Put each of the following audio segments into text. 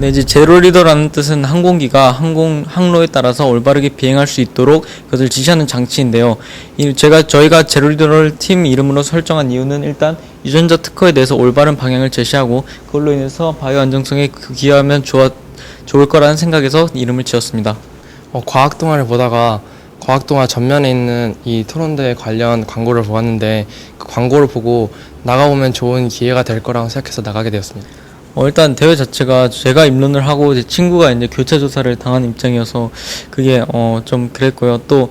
네, 이제 제로 리더라는 뜻은 항공기가 항로에 따라서 올바르게 비행할 수 있도록 그것을 지시하는 장치인데요. 저희가 제로 리더를 팀 이름으로 설정한 이유는 일단 유전자 특허에 대해서 올바른 방향을 제시하고 그걸로 인해서 바이오 안정성에 기여하면 좋을 거라는 생각에서 이름을 지었습니다. 과학 동화를 보다가 과학 동화 전면에 있는 이 토론대회 관련 광고를 보았는데 그 광고를 보고 나가보면 좋은 기회가 될 거라고 생각해서 나가게 되었습니다. 일단 대회 자체가 제가 입론을 하고 제 친구가 이제 교차 조사를 당한 입장이어서 그게 좀 그랬고요. 또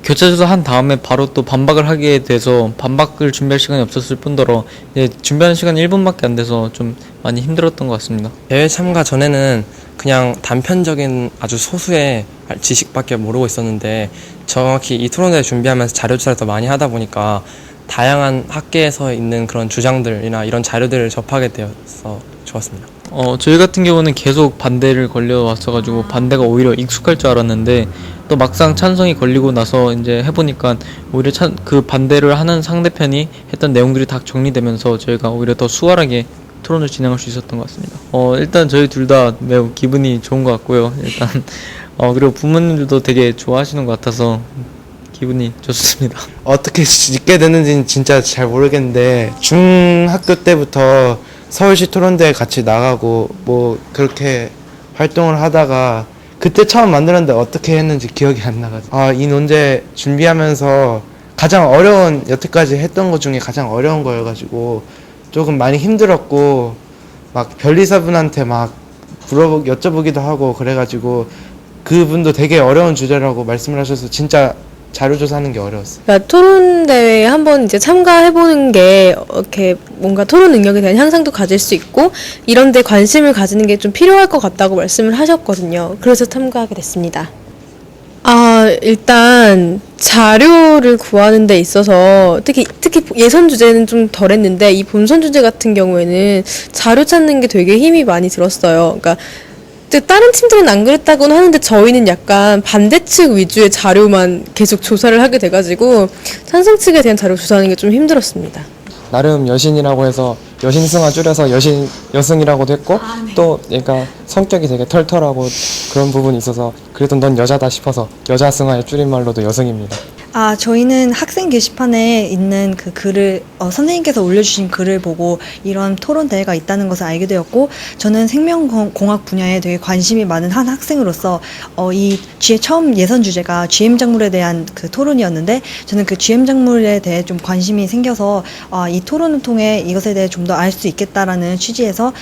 교차 조사 한 다음에 바로 또 반박을 하게 돼서 반박을 준비할 시간이 없었을 뿐더러 이제 준비하는 시간이 1분밖에 안 돼서 좀 많이 힘들었던 것 같습니다. 대회 참가 전에는 그냥 단편적인 아주 소수의 지식밖에 모르고 있었는데 정확히 이 토론대회 준비하면서 자료 조사를 더 많이 하다 보니까 다양한 학계에서 있는 그런 주장들이나 이런 자료들을 접하게 되어서 좋았습니다. 저희 같은 경우는 계속 반대를 걸려왔어가지고 반대가 오히려 익숙할 줄 알았는데 또 막상 찬성이 걸리고 나서 이제 해보니까 오히려 그 반대를 하는 상대편이 했던 내용들이 다 정리되면서 저희가 오히려 더 수월하게 토론을 진행할 수 있었던 것 같습니다. 일단 저희 둘 다 매우 기분이 좋은 것 같고요. 일단 그리고 부모님들도 되게 좋아하시는 것 같아서 기분이 좋습니다. 어떻게 있게 되는지는 진짜 잘 모르겠는데 중학교 때부터 서울시 토론대회 같이 나가고 뭐 그렇게 활동을 하다가 그때 처음 만들었는데 어떻게 했는지 기억이 안 나가지고 이 논제 준비하면서 가장 어려운 여태까지 했던 것 중에 가장 어려운 거여가지고 조금 많이 힘들었고 막 변리사분한테 막 여쭤보기도 하고 그래가지고 그분도 되게 어려운 주제라고 말씀을 하셔서 진짜 자료 조사하는 게 어려웠어요. 그러니까 토론 대회에 한번 이제 참가해보는 게 이렇게 뭔가 토론 능력에 대한 향상도 가질 수 있고 이런 데 관심을 가지는 게 좀 필요할 것 같다고 말씀을 하셨거든요. 그래서 참가하게 됐습니다. 일단 자료를 구하는 데 있어서 특히 예선 주제는 좀 덜했는데 이 본선 주제 같은 경우에는 자료 찾는 게 되게 힘이 많이 들었어요. 그러니까 다른 팀들은 안 그랬다고는 하는데 저희는 약간 반대측 위주의 자료만 계속 조사를 하게 돼가지고 찬성 측에 대한 자료 조사하는 게 좀 힘들었습니다. 나름 여신이라고 해서 여신승화 줄여서 여승이라고도 했고 또 얘가 성격이 되게 털털하고 그런 부분이 있어서 그래도 넌 여자다 싶어서 여자승화의 줄임말로도 여승입니다. 저희는 학생 게시판에 있는 그 글을 선생님께서 올려주신 글을 보고 이런 토론 대회가 있다는 것을 알게 되었고 저는 생명공학 분야에 되게 관심이 많은 한 학생으로서 처음 예선 주제가 GM 작물에 대한 그 토론이었는데 저는 그 GM 작물에 대해 좀 관심이 생겨서 이 토론을 통해 이것에 대해 좀 더 알 수 있겠다라는 취지에서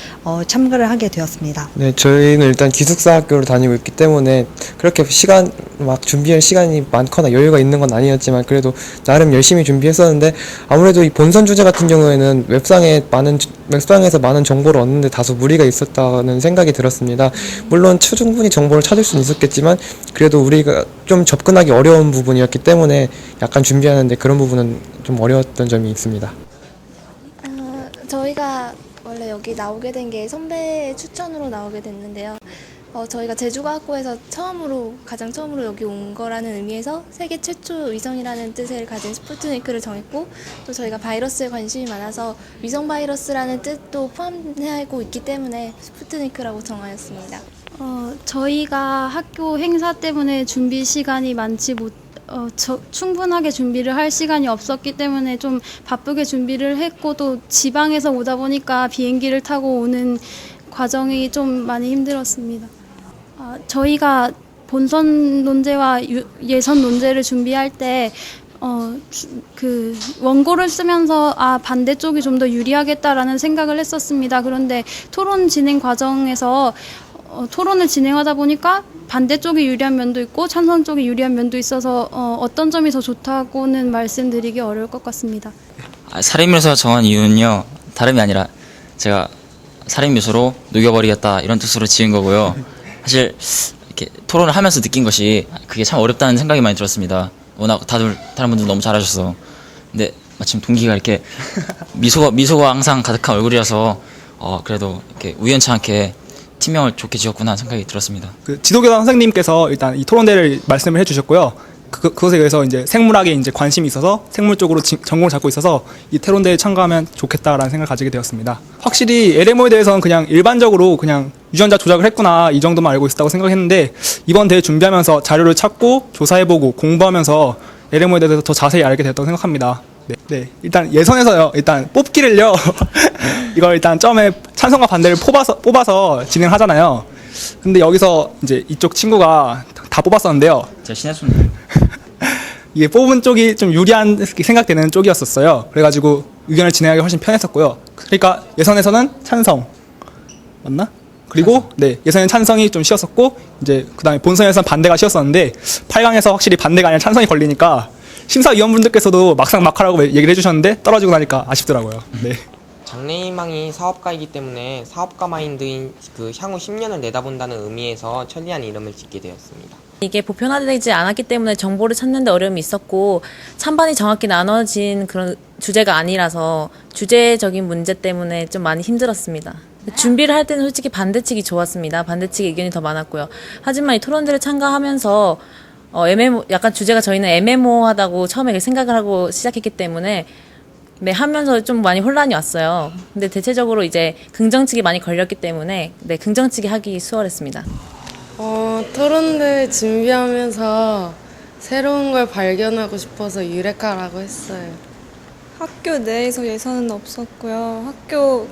참가를 하게 되었습니다. 네, 저희는 일단 기숙사 학교를 다니고 있기 때문에 그렇게 준비할 시간이 많거나 여유가 있는 건 아니었지만 그래도 나름 열심히 준비했었는데 아무래도 이 본선 주제 같은 경우에는 웹상에서 많은 정보를 얻는데 다소 무리가 있었다는 생각이 들었습니다. 물론 충분히 정보를 찾을 수는 있었겠지만 그래도 우리가 좀 접근하기 어려운 부분이었기 때문에 약간 준비하는데 그런 부분은 좀 어려웠던 점이 있습니다. 저희가 원래 여기 나오게 된 게 선배의 추천으로 나오게 됐는데요. 저희가 제주과학고에서 가장 처음으로 여기 온 거라는 의미에서 세계 최초 위성이라는 뜻을 가진 스푸트니크를 정했고 또 저희가 바이러스에 관심이 많아서 위성 바이러스라는 뜻도 포함하고 있기 때문에 스푸트니크라고 정하였습니다. 저희가 학교 행사 때문에 준비 시간이 충분하게 준비를 할 시간이 없었기 때문에 좀 바쁘게 준비를 했고 또 지방에서 오다 보니까 비행기를 타고 오는 과정이 좀 많이 힘들었습니다. 저희가 본선 논제와 예선 논제를 준비할 때 그 원고를 쓰면서 반대쪽이 좀 더 유리하겠다라는 생각을 했었습니다. 그런데 토론 진행 과정에서 토론을 진행하다 보니까 반대쪽이 유리한 면도 있고 찬성 쪽이 유리한 면도 있어서 어떤 점이 더 좋다고는 말씀드리기 어려울 것 같습니다. 살인미수로 정한 이유는요, 다름이 아니라 제가 살인미수로 녹여버리겠다 이런 뜻으로 지은 거고요. 사실 이렇게 토론을 하면서 느낀 것이 그게 참 어렵다는 생각이 많이 들었습니다. 워낙 다른 분들 너무 잘하셔서. 근데 마침 동기가 이렇게 미소가 항상 가득한 얼굴이라서 그래도 이렇게 우연치 않게 팀명을 좋게 지었구나 생각이 들었습니다. 그 지도교장 선생님께서 일단 이 토론대를 말씀을 해주셨고요. 그것에 의해서 이제 생물학에 이제 관심이 있어서 생물 쪽으로 전공을 잡고 있어서 이 토론대회에 참가하면 좋겠다라는 생각을 가지게 되었습니다. 확실히 LMO에 대해서는 그냥 일반적으로 그냥 유전자 조작을 했구나 이 정도만 알고 있었다고 생각했는데 이번 대회 준비하면서 자료를 찾고 조사해보고 공부하면서 LMO에 대해서 더 자세히 알게 됐다고 생각합니다. 네. 일단 예선에서요. 일단 뽑기를요. 이걸 일단 처음에 찬성과 반대를 뽑아서 진행하잖아요. 근데 여기서 이제 이쪽 친구가 다 뽑았었는데요. 제가 신혜수님. 이게 뽑은 쪽이 좀 유리한 생각되는 쪽이었었어요. 그래가지고 의견을 진행하기 훨씬 편했었고요. 그러니까 예선에서는 찬성 맞나? 그리고 네 예선에는 찬성이 좀 쉬웠었고 이제 그다음에 본선에서는 반대가 쉬웠었는데 8강에서 확실히 반대가 아니라 찬성이 걸리니까 심사위원분들께서도 막상막하라고 얘기를 해주셨는데 떨어지고 나니까 아쉽더라고요. 네. 장래희망이 사업가이기 때문에 사업가 마인드인 그 향후 10년을 내다본다는 의미에서 천리안 이름을 짓게 되었습니다. 이게 보편화되지 않았기 때문에 정보를 찾는 데 어려움이 있었고 찬반이 정확히 나눠진 그런 주제가 아니라서 주제적인 문제 때문에 좀 많이 힘들었습니다. 준비를 할 때는 솔직히 반대측이 좋았습니다. 반대측의 의견이 더 많았고요. 하지만 이 토론대를 참가하면서 약간 주제가 저희는 애매모호하다고 처음에 생각을 하고 시작했기 때문에 네, 하면서 좀 많이 혼란이 왔어요. 근데 대체적으로 이제 긍정측이 많이 걸렸기 때문에 네, 긍정측이 하기 수월했습니다. 토론대 준비하면서 새로운 걸 발견하고 싶어서 유레카라고 했어요. 학교 내에서 예선은 없었고요. 학교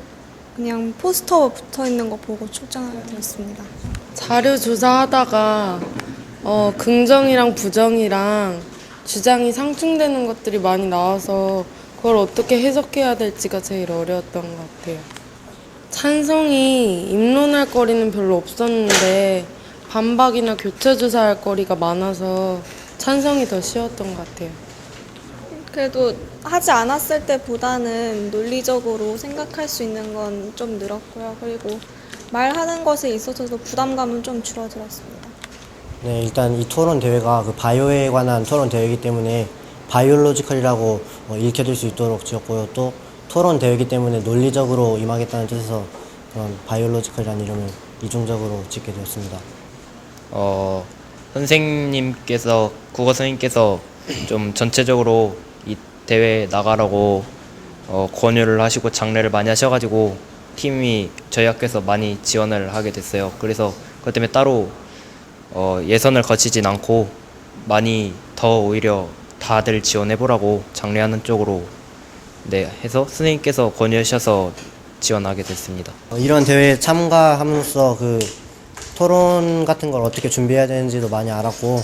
그냥 포스터 붙어 있는 거 보고 출전하게 되었습니다. 자료 조사하다가 긍정이랑 부정이랑 주장이 상충되는 것들이 많이 나와서 그걸 어떻게 해석해야 될지가 제일 어려웠던 것 같아요. 찬성이 입론할 거리는 별로 없었는데 반박이나 교체 조사할 거리가 많아서 찬성이 더 쉬웠던 것 같아요. 그래도 하지 않았을 때보다는 논리적으로 생각할 수 있는 건 좀 늘었고요. 그리고 말하는 것에 있어서도 부담감은 좀 줄어들었습니다. 네, 일단 이 토론 대회가 그 바이오에 관한 토론 대회이기 때문에 바이올로지컬이라고 읽혀질 수 있도록 지었고요. 또 토론 대회이기 때문에 논리적으로 임하겠다는 뜻에서 그런 바이올로지컬이라는 이름을 이중적으로 짓게 되었습니다. 선생님께서 국어 선생님께서 좀 전체적으로 이 대회 나가라고 권유를 하시고 장려를 많이 하셔가지고 팀이 저희 학교에서 많이 지원을 하게 됐어요. 그래서 그것 때문에 따로 예선을 거치진 않고 많이 더 오히려 다들 지원해보라고 장려하는 쪽으로 네 해서 선생님께서 권유하셔서 지원하게 됐습니다. 이런 대회에 참가함으로써 그 토론 같은 걸 어떻게 준비해야 되는지도 많이 알았고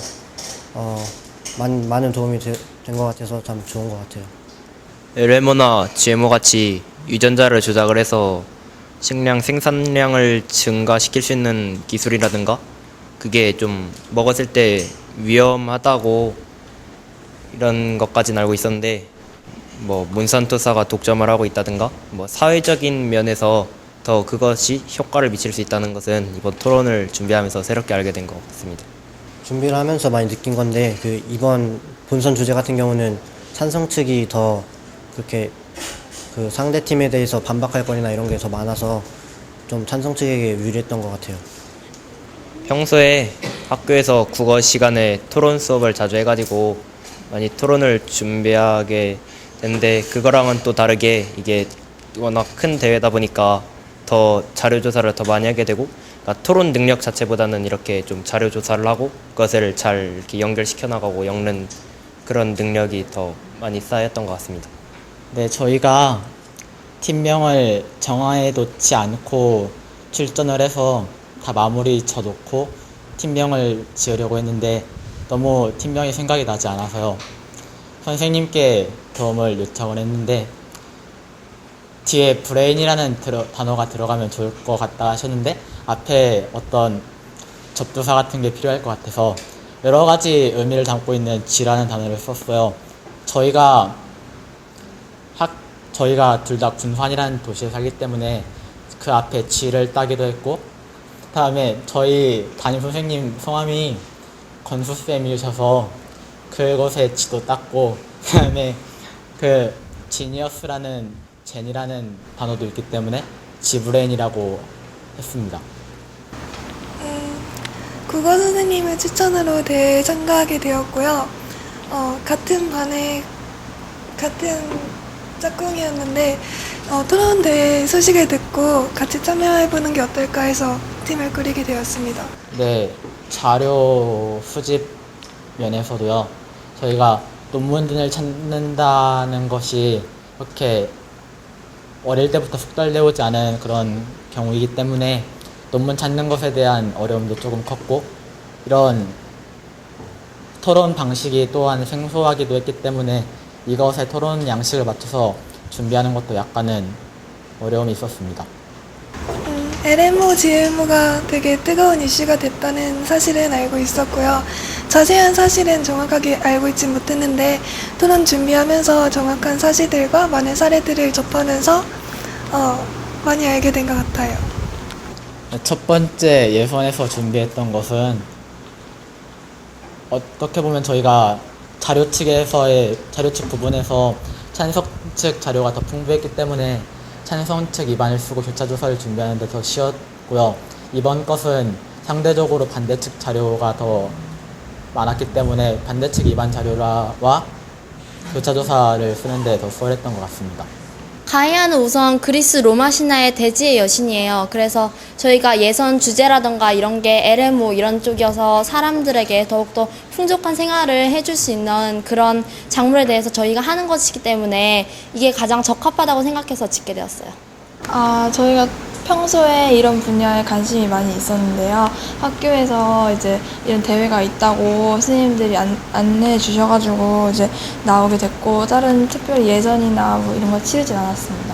많은 도움이 된 것 같아서 참 좋은 것 같아요. LMO나 GMO 같이 유전자를 조작을 해서 식량 생산량을 증가시킬 수 있는 기술이라든가 그게 좀 먹었을 때 위험하다고 이런 것까지는 알고 있었는데 뭐 몬산토사가 독점을 하고 있다든가 뭐 사회적인 면에서 더 그것이 효과를 미칠 수 있다는 것은 이번 토론을 준비하면서 새롭게 알게 된 것 같습니다. 준비를 하면서 많이 느낀 건데 그 이번 본선 주제 같은 경우는 찬성 측이 더 그렇게 그 상대 팀에 대해서 반박할 거리나 이런 게 더 많아서 좀 찬성 측에게 유리했던 것 같아요. 평소에 학교에서 국어 시간에 토론 수업을 자주 해가지고 많이 토론을 준비하게 되는데 그거랑은 또 다르게 이게 워낙 큰 대회다 보니까 더 자료 조사를 더 많이 하게 되고 그러니까 토론 능력 자체보다는 이렇게 좀 자료 조사를 하고 그것을 잘 이렇게 연결시켜 나가고 엮는 그런 능력이 더 많이 쌓였던 것 같습니다. 네, 저희가 팀명을 정해 놓지 않고 출전을 해서 다 마무리 져놓고 팀명을 지으려고 했는데 너무 팀명이 생각이 나지 않아서요. 선생님께 도움을 요청을 했는데 뒤에 브레인이라는 단어가 들어가면 좋을 것 같다 하셨는데 앞에 어떤 접두사 같은 게 필요할 것 같아서 여러 가지 의미를 담고 있는 G라는 단어를 썼어요. 저희가 둘 다 군산이라는 도시에 살기 때문에 그 앞에 G를 따기도 했고 그다음에 저희 담임 선생님 성함이 건수쌤이셔서 그곳에 G도 땄고 그다음에 그 지니어스라는 제니라는 단어도 있기 때문에 지브레인이라고 했습니다. 국어 선생님의 추천으로 대회에 참가하게 되었고요. 같은 반에 같은 짝꿍이었는데 토론 대회 소식을 듣고 같이 참여해보는 게 어떨까 해서 팀을 꾸리게 되었습니다. 네, 자료 수집 면에서도요. 저희가 논문을 찾는다는 것이 그렇게 어릴 때부터 숙달되어오지 않은 그런 경우이기 때문에 논문 찾는 것에 대한 어려움도 조금 컸고, 이런 토론 방식이 또한 생소하기도 했기 때문에 이것에 토론 양식을 맞춰서 준비하는 것도 약간은 어려움이 있었습니다. LMO, GMO가 되게 뜨거운 이슈가 됐다는 사실은 알고 있었고요. 자세한 사실은 정확하게 알고 있지 못했는데 토론 준비하면서 정확한 사실들과 많은 사례들을 접하면서 많이 알게 된 것 같아요. 첫 번째 예선에서 준비했던 것은 어떻게 보면 저희가 자료 측 부분에서 찬성 측 자료가 더 풍부했기 때문에 찬성 측 입안을 쓰고 교차 조사를 준비하는 데 더 쉬웠고요. 이번 것은 상대적으로 반대 측 자료가 더 많았기 때문에 반대 측 입안 자료와 교차 조사를 쓰는 데 더 수월했던 것 같습니다. 가이아는 우선 그리스 로마 신화의 대지의 여신이에요. 그래서 저희가 예선 주제라던가 이런 게 LMO 이런 쪽이어서 사람들에게 더욱더 풍족한 생활을 해줄 수 있는 그런 작물에 대해서 저희가 하는 것이기 때문에 이게 가장 적합하다고 생각해서 짓게 되었어요. 저희가 평소에 이런 분야에 관심이 많이 있었는데요. 학교에서 이제 이런 대회가 있다고 선생님들이 안내해 주셔가지고 이제 나오게 됐고, 다른 특별히 예선이나 뭐 이런 거 치르진 않았습니다.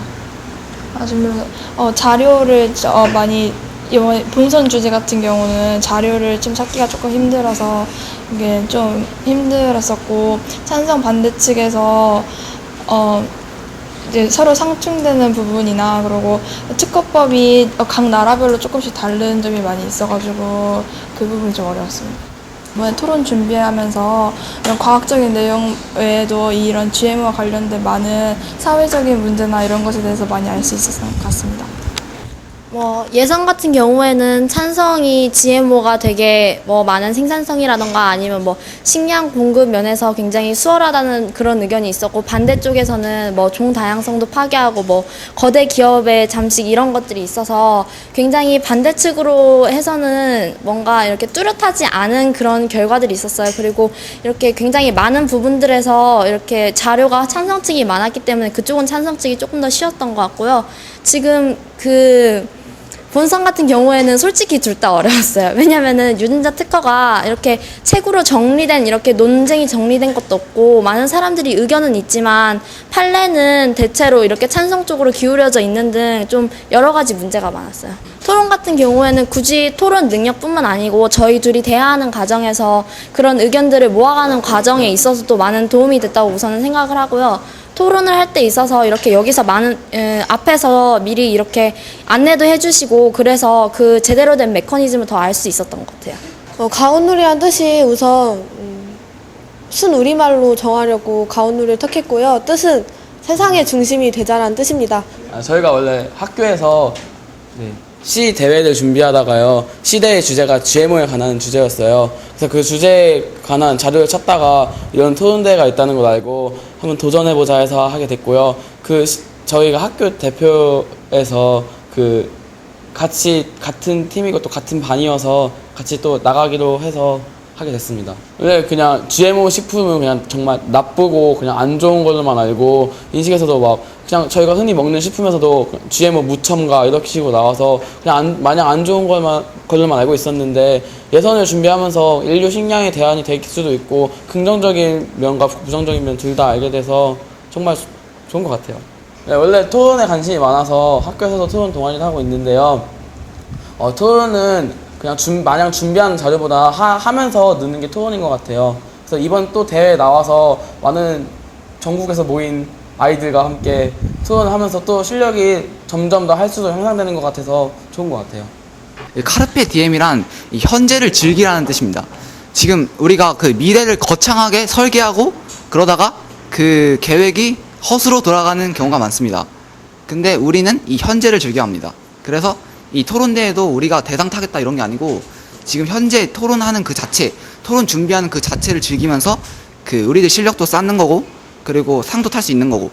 자료를 많이, 이번 본선 주제 같은 경우는 자료를 좀 찾기가 조금 힘들어서 이게 좀 힘들었었고, 찬성 반대 측에서 이제 서로 상충되는 부분이나 그리고 특허법이 각 나라별로 조금씩 다른 점이 많이 있어가지고 그 부분이 좀 어려웠습니다. 이번에 토론 준비하면서 이런 과학적인 내용 외에도 이런 GMO와 관련된 많은 사회적인 문제나 이런 것에 대해서 많이 알 수 있었던 것 같습니다. 예선 같은 경우에는 찬성이 GMO가 되게 많은 생산성이라던가 아니면 식량 공급 면에서 굉장히 수월하다는 그런 의견이 있었고, 반대쪽에서는 종 다양성도 파괴하고 거대 기업의 잠식 이런 것들이 있어서 굉장히 반대측으로 해서는 뭔가 이렇게 뚜렷하지 않은 그런 결과들이 있었어요. 그리고 이렇게 굉장히 많은 부분들에서 이렇게 자료가 찬성 측이 많았기 때문에 그쪽은 찬성 측이 조금 더 쉬웠던 것 같고요. 지금 본선 같은 경우에는 솔직히 둘 다 어려웠어요. 왜냐면은 유전자 특허가 이렇게 책으로 정리된, 이렇게 논쟁이 정리된 것도 없고, 많은 사람들이 의견은 있지만 판례는 대체로 이렇게 찬성 쪽으로 기울여져 있는 등 좀 여러 가지 문제가 많았어요. 토론 같은 경우에는 굳이 토론 능력뿐만 아니고 저희 둘이 대화하는 과정에서 그런 의견들을 모아가는 과정에 있어서도 많은 도움이 됐다고 우선은 생각을 하고요. 토론을 할 때 있어서 이렇게 여기서 앞에서 미리 이렇게 안내도 해주시고, 그래서 그 제대로 된 메커니즘을 더 알 수 있었던 것 같아요. 가온누리란 뜻이 우선 순우리말로 정하려고 가온누리를 택했고요. 뜻은 세상의 중심이 되자라는 뜻입니다. 저희가 원래 학교에서 시 대회를 준비하다가요, 시대의 주제가 GMO에 관한 주제였어요. 그래서 그 주제에 관한 자료를 찾다가 이런 토론대회가 있다는 걸 알고 한번 도전해보자 해서 하게 됐고요. 저희가 학교 대표에서 같이 같은 팀이고 또 같은 반이어서 같이 또 나가기로 해서 하게 됐습니다. 근데 그냥 GMO 식품은 그냥 정말 나쁘고 그냥 안 좋은 걸로만 알고, 인식에서도 그냥 저희가 흔히 먹는 식품에서도 GMO 무첨가 이렇게 식으로 나와서 그냥 마냥 안 좋은 걸로만 알고 있었는데, 예선을 준비하면서 인류 식량의 대안이 될 수도 있고 긍정적인 면과 부정적인 면 둘 다 알게 돼서 정말 좋은 것 같아요. 네, 원래 토론에 관심이 많아서 학교에서도 토론 동아리를 하고 있는데요. 토론은 그냥 마냥 준비하는 자료보다 하면서 느는 게 토론인 것 같아요. 그래서 이번 또 대회에 나와서 많은 전국에서 모인 아이들과 함께 토론을 하면서 또 실력이 점점 더 할수록 향상되는 것 같아서 좋은 것 같아요. 카르페 디엠이란 현재를 즐기라는 뜻입니다. 지금 우리가 그 미래를 거창하게 설계하고 그러다가 그 계획이 헛으로 돌아가는 경우가 많습니다. 근데 우리는 이 현재를 즐겨야 합니다. 그래서 이 토론대회도 우리가 대상 타겠다 이런 게 아니고, 지금 현재 토론하는 그 자체, 토론 준비하는 그 자체를 즐기면서 그 우리들 실력도 쌓는 거고 그리고 상도 탈 수 있는 거고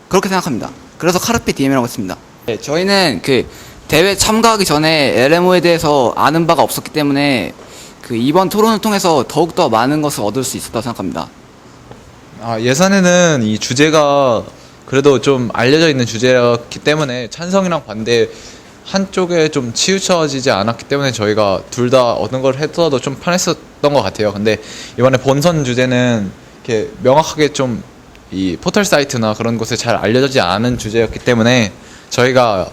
그렇게 생각합니다. 그래서 카르페 디엠이라고 했습니다. 네, 저희는 그 대회 참가하기 전에 LMO에 대해서 아는 바가 없었기 때문에 그 이번 토론을 통해서 더욱더 많은 것을 얻을 수 있었다고 생각합니다. 예선에는 이 주제가 그래도 좀 알려져 있는 주제였기 때문에 찬성이랑 반대 한쪽에 좀 치우쳐지지 않았기 때문에 저희가 둘 다 어떤 걸 했어도 좀 편했었던 것 같아요. 근데 이번에 본선 주제는 이렇게 명확하게 좀 이 포털 사이트나 그런 곳에 잘 알려지지 않은 주제였기 때문에 저희가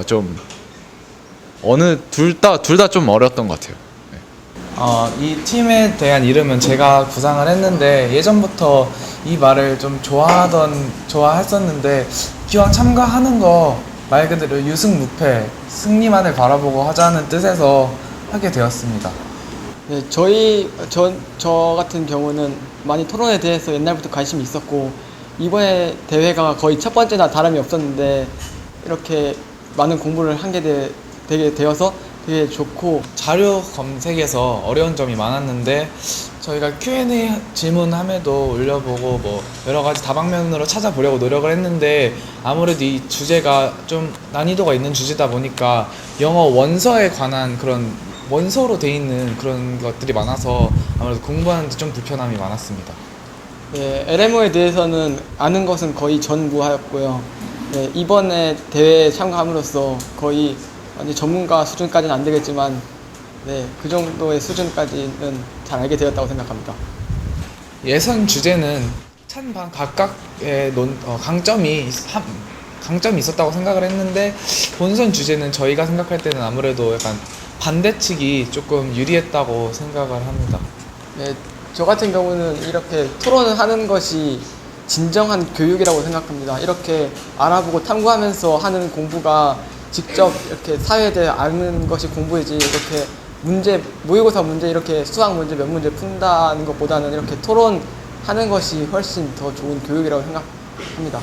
좀 어느 둘 다 좀 어려웠던 것 같아요. 이 팀에 대한 이름은 제가 구상을 했는데 예전부터 이 말을 좀 좋아했었는데 기왕 참가하는 거 말 그대로 유승무패 승리만을 바라보고 하자는 뜻에서 하게 되었습니다. 네, 저 같은 경우는 많이 토론에 대해서 옛날부터 관심이 있었고 이번에 대회가 거의 첫 번째나 다름이 없었는데 이렇게 많은 공부를 되게 되어서 되게 좋고 자료 검색에서 어려운 점이 많았는데 저희가 Q&A 질문함에도 올려보고 뭐 여러 가지 다방면으로 찾아보려고 노력을 했는데 아무래도 이 주제가 좀 난이도가 있는 주제다 보니까 영어 원서에 관한 그런 원서로 돼 있는 그런 것들이 많아서 아무래도 공부하는데 좀 불편함이 많았습니다. 네, LMO에 대해서는 아는 것은 거의 전무하였고요. 네, 이번에 대회에 참가함으로써 거의 완전 전문가 수준까지는 안 되겠지만 네, 그 정도의 수준까지는 잘 알게 되었다고 생각합니다. 예선 주제는 찬반 각각의 강점이 있었다고 생각을 했는데 본선 주제는 저희가 생각할 때는 아무래도 약간 반대측이 조금 유리했다고 생각을 합니다. 네, 저 같은 경우는 이렇게 토론을 하는 것이 진정한 교육이라고 생각합니다. 이렇게 알아보고 탐구하면서 하는 공부가 직접 이렇게 사회에 대해 아는 것이 공부이지 이렇게 모의고사 문제 이렇게 수학 문제 몇 문제 푼다는 것보다는 이렇게 토론하는 것이 훨씬 더 좋은 교육이라고 생각합니다.